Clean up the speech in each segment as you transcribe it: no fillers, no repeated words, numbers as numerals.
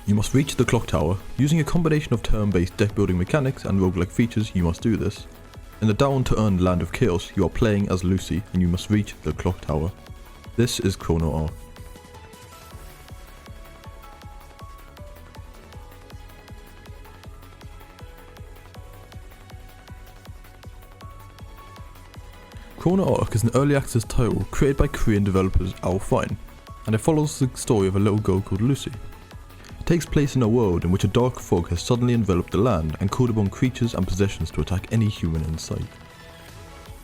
You must reach the clock tower. Using a combination of turn-based deck building mechanics and roguelike features, you must do this. In the down-to-earn land of chaos, you are playing as Lucy and you must reach the clock tower. This is Chrono Ark. Chrono Ark is an early access title created by Korean developers Fine, and it follows the story of a little girl called Lucy. It takes place in a world in which a dark fog has suddenly enveloped the land and called upon creatures and possessions to attack any human in sight.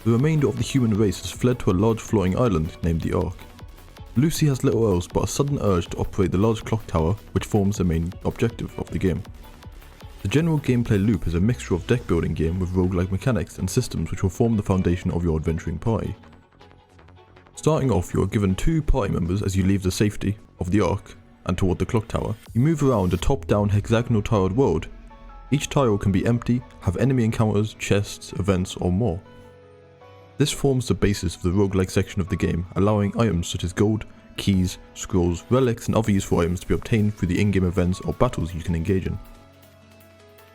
The remainder of the human race has fled to a large floating island named the Ark. Lucy has little else but a sudden urge to operate the large clock tower, which forms the main objective of the game. The general gameplay loop is a mixture of deck building game with roguelike mechanics and systems which will form the foundation of your adventuring party. Starting off, you are given 2 party members as you leave the safety of the Ark and toward the clock tower. You move around a top-down hexagonal tiled world. Each tile can be empty, have enemy encounters, chests, events or more. This forms the basis of the roguelike section of the game, allowing items such as gold, keys, scrolls, relics and other useful items to be obtained through the in-game events or battles you can engage in.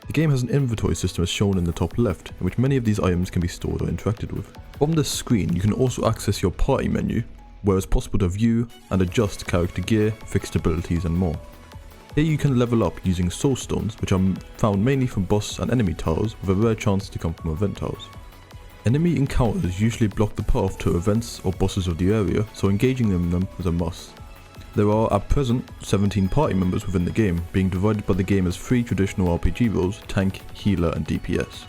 The game has an inventory system as shown in the top left, in which many of these items can be stored or interacted with. From this screen you can also access your party menu, where it's possible to view and adjust character gear, fixed abilities and more. Here you can level up using soul stones, which are found mainly from boss and enemy tiles with a rare chance to come from event tiles. Enemy encounters usually block the path to events or bosses of the area, so engaging in them is a must. There are at present 17 party members within the game, being divided by the game as 3 traditional RPG roles: tank, healer and DPS.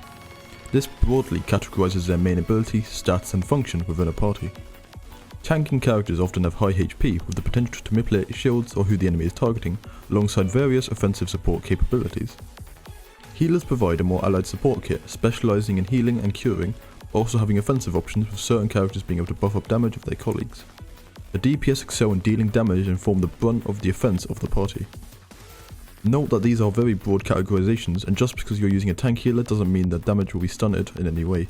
This broadly categorizes their main ability, stats and function within a party. Tanking characters often have high HP with the potential to manipulate shields or who the enemy is targeting, alongside various offensive support capabilities. Healers provide a more allied support kit, specialising in healing and curing, also having offensive options with certain characters being able to buff up damage of their colleagues. The DPS excel in dealing damage and form the brunt of the offense of the party. Note that these are very broad categorizations, and just because you're using a tank healer doesn't mean that damage will be stunted in any way.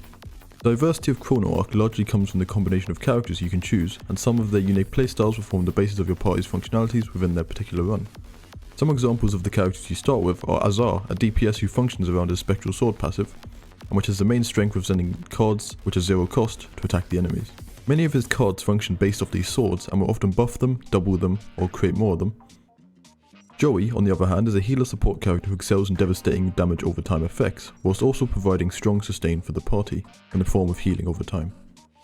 The diversity of Chrono Ark largely comes from the combination of characters you can choose, and some of their unique playstyles will form the basis of your party's functionalities within their particular run. Some examples of the characters you start with are Azar, a DPS who functions around his spectral sword passive, and which has the main strength of sending cards which are 0 cost to attack the enemies. Many of his cards function based off these swords and will often buff them, double them, or create more of them. Joey, on the other hand, is a healer support character who excels in devastating damage over time effects, whilst also providing strong sustain for the party, in the form of healing over time.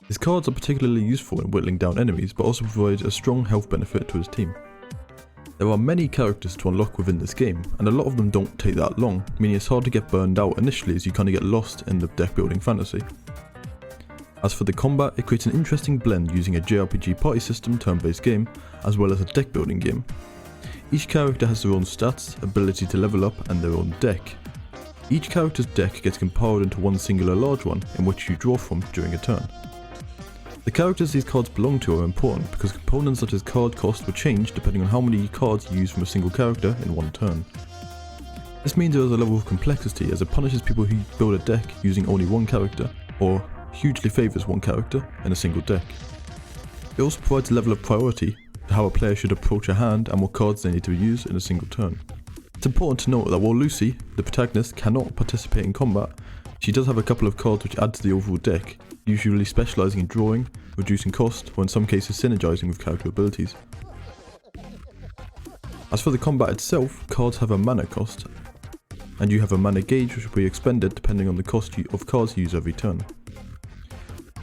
His cards are particularly useful in whittling down enemies, but also provide a strong health benefit to his team. There are many characters to unlock within this game, and a lot of them don't take that long, meaning it's hard to get burned out initially as you kinda get lost in the deck building fantasy. As for the combat, it creates an interesting blend using a JRPG party system turn-based game, as well as a deck building game. Each character has their own stats, ability to level up, and their own deck. Each character's deck gets compiled into one singular large one, in which you draw from during a turn. The characters these cards belong to are important, because components such as card cost will change depending on how many cards you use from a single character in one turn. This means there is a level of complexity, as it punishes people who build a deck using only one character, or hugely favours one character in a single deck. It also provides a level of priority to how a player should approach a hand and what cards they need to use in a single turn. It's important to note that while Lucy, the protagonist, cannot participate in combat, she does have a couple of cards which add to the overall deck, usually specialising in drawing, reducing cost, or in some cases synergising with character abilities. As for the combat itself, cards have a mana cost, and you have a mana gauge which will be expended depending on the cost of cards you use every turn.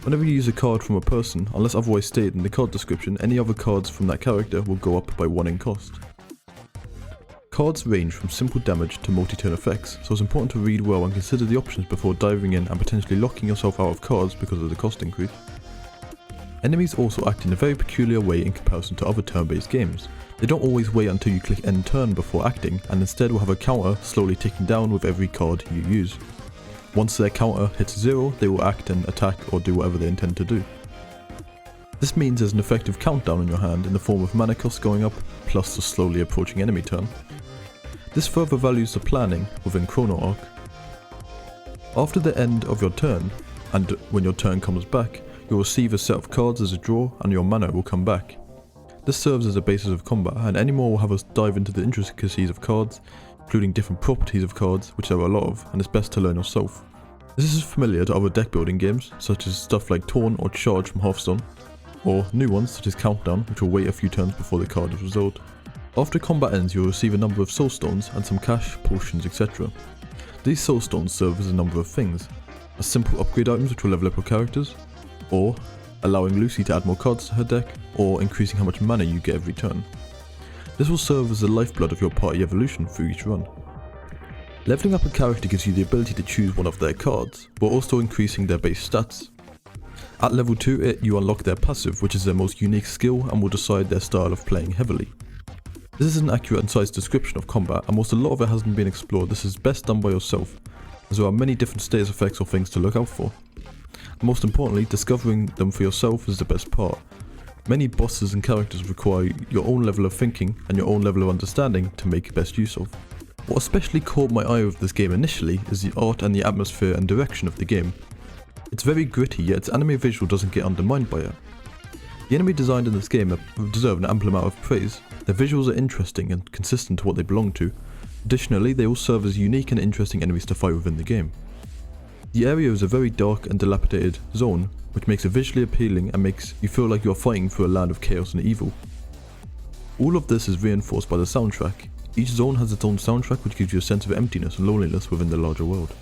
Whenever you use a card from a person, unless otherwise stated in the card description, any other cards from that character will go up by 1 in cost. Cards range from simple damage to multi-turn effects, so it's important to read well and consider the options before diving in and potentially locking yourself out of cards because of the cost increase. Enemies also act in a very peculiar way in comparison to other turn-based games. They don't always wait until you click end turn before acting, and instead will have a counter slowly ticking down with every card you use. Once their counter hits 0, they will act and attack or do whatever they intend to do. This means there's an effective countdown in your hand in the form of mana cost going up, plus the slowly approaching enemy turn. This further values the planning within Chrono Ark. After the end of your turn, and when your turn comes back, you'll receive a set of cards as a draw and your mana will come back. This serves as a basis of combat, and any more will have us dive into the intricacies of cards, including different properties of cards, which there are a lot of, and it's best to learn yourself. This is familiar to other deck building games, such as stuff like Taunt or Charge from Hearthstone, or new ones such as Countdown, which will wait a few turns before the card is resolved. After combat ends, you will receive a number of soul stones and some cash, potions, etc. These soul stones serve as a number of things, as simple upgrade items which will level up your characters, or allowing Lucy to add more cards to her deck, or increasing how much mana you get every turn. This will serve as the lifeblood of your party evolution through each run. Leveling up a character gives you the ability to choose one of their cards, while also increasing their base stats. At level 2 you unlock their passive, which is their most unique skill and will decide their style of playing heavily. This is an accurate and concise description of combat, and whilst a lot of it hasn't been explored, this is best done by yourself, as there are many different status effects or things to look out for. And most importantly, discovering them for yourself is the best part. Many bosses and characters require your own level of thinking and your own level of understanding to make best use of. What especially caught my eye with this game initially is the art and the atmosphere and direction of the game. It's very gritty, yet its anime visual doesn't get undermined by it. The enemy designed in this game deserve an ample amount of praise. Their visuals are interesting and consistent to what they belong to. Additionally, they all serve as unique and interesting enemies to fight within the game. The area is a very dark and dilapidated zone, which makes it visually appealing and makes you feel like you are fighting through a land of chaos and evil. All of this is reinforced by the soundtrack. Each zone has its own soundtrack, which gives you a sense of emptiness and loneliness within the larger world.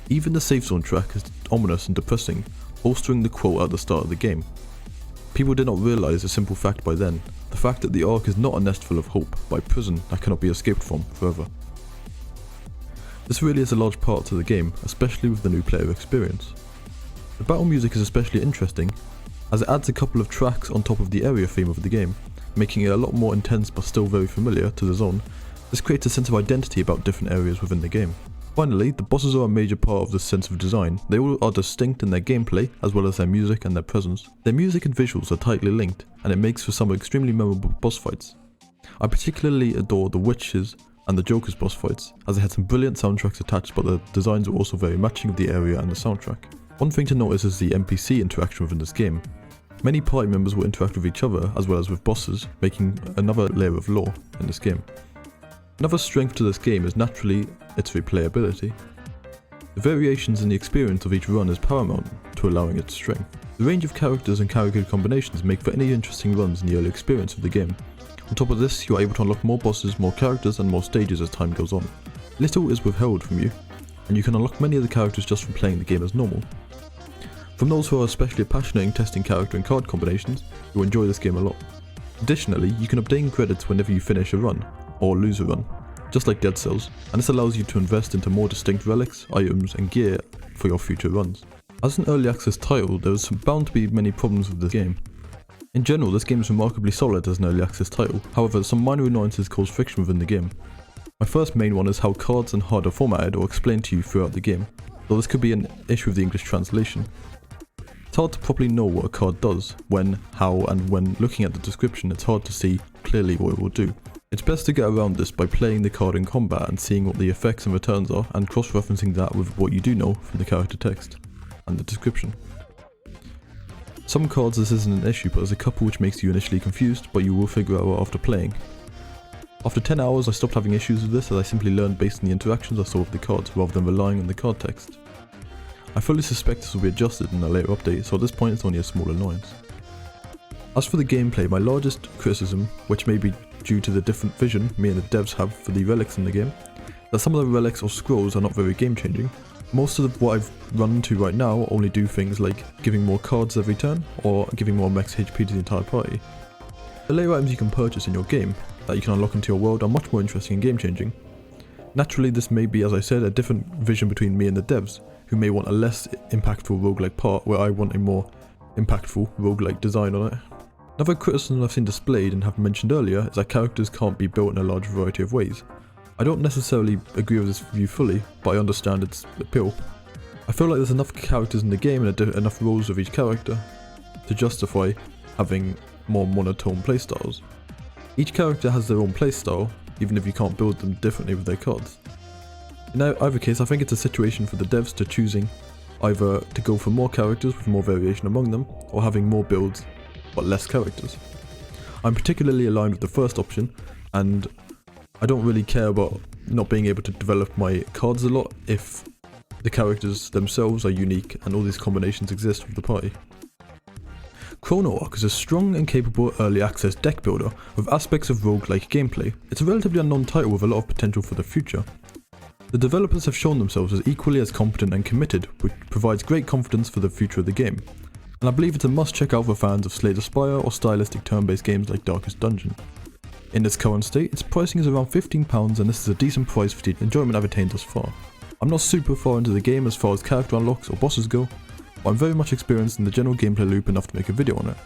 Even the safe zone track is ominous and depressing, bolstering the quote at the start of the game. People did not realise a simple fact by then, the fact that the Ark is not a nest full of hope, but a prison that cannot be escaped from forever. This really is a large part to the game, especially with the new player experience. The battle music is especially interesting, as it adds a couple of tracks on top of the area theme of the game, making it a lot more intense but still very familiar to the zone. This creates a sense of identity about different areas within the game. Finally, the bosses are a major part of this sense of design. They all are distinct in their gameplay, as well as their music and their presence. Their music and visuals are tightly linked, and it makes for some extremely memorable boss fights. I particularly adore the Witches and the Joker's boss fights, as they had some brilliant soundtracks attached, but the designs were also very matching of the area and the soundtrack. One thing to notice is the NPC interaction within this game. Many party members will interact with each other, as well as with bosses, making another layer of lore in this game. Another strength to this game is naturally its replayability. The variations in the experience of each run is paramount to allowing its strength. The range of characters and character combinations make for any interesting runs in the early experience of the game. On top of this, you are able to unlock more bosses, more characters and more stages as time goes on. Little is withheld from you, and you can unlock many of the characters just from playing the game as normal. From those who are especially passionate in testing character and card combinations, you'll enjoy this game a lot. Additionally, you can obtain credits whenever you finish a run, or lose a run, just like Dead Cells, and this allows you to invest into more distinct relics, items and gear for your future runs. As an early access title, there is bound to be many problems with this game. In general, this game is remarkably solid as an early access title, however some minor annoyances cause friction within the game. My first main one is how cards and HUD are formatted or explained to you throughout the game, though this could be an issue with the English translation. It's hard to properly know what a card does, when, how and when looking at the description it's hard to see clearly what it will do. It's best to get around this by playing the card in combat and seeing what the effects and returns are and cross-referencing that with what you do know from the character text and the description. Some cards this isn't an issue, but there's a couple which makes you initially confused, but you will figure out after playing. After 10 hours I stopped having issues with this as I simply learned based on the interactions I saw with the cards rather than relying on the card text. I fully suspect this will be adjusted in a later update, so at this point it's only a small annoyance. As for the gameplay, my largest criticism, which may be due to the different vision me and the devs have for the relics in the game, that some of the relics or scrolls are not very game changing. Most of what I've run into right now only do things like giving more cards every turn or giving more max HP to the entire party. The layer items you can purchase in your game that you can unlock into your world are much more interesting and game changing. Naturally this may be, as I said, a different vision between me and the devs, who may want a less impactful roguelike part where I want a more impactful roguelike design on it. Another criticism I've seen displayed and have mentioned earlier is that characters can't be built in a large variety of ways. I don't necessarily agree with this view fully, but I understand its appeal. I feel like there's enough characters in the game and enough roles of each character to justify having more monotone playstyles. Each character has their own playstyle, even if you can't build them differently with their cards. In either case, I think it's a situation for the devs to choosing either to go for more characters with more variation among them, or having more builds but less characters. I'm particularly aligned with the first option, and I don't really care about not being able to develop my cards a lot if the characters themselves are unique and all these combinations exist with the party. Chrono Ark is a strong and capable early access deck builder with aspects of roguelike gameplay. It's a relatively unknown title with a lot of potential for the future. The developers have shown themselves as equally as competent and committed, which provides great confidence for the future of the game. And I believe it's a must check out for fans of Slay the Spire or stylistic turn-based games like Darkest Dungeon. In its current state, its pricing is around £15 and this is a decent price for the enjoyment I've attained thus far. I'm not super far into the game as far as character unlocks or bosses go, but I'm very much experienced in the general gameplay loop enough to make a video on it.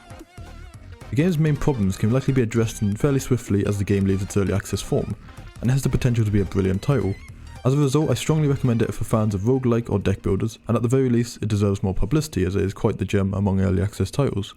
The game's main problems can likely be addressed fairly swiftly as the game leaves its early access form, and it has the potential to be a brilliant title. As a result, I strongly recommend it for fans of roguelike or deck builders, and at the very least, it deserves more publicity as it is quite the gem among early access titles.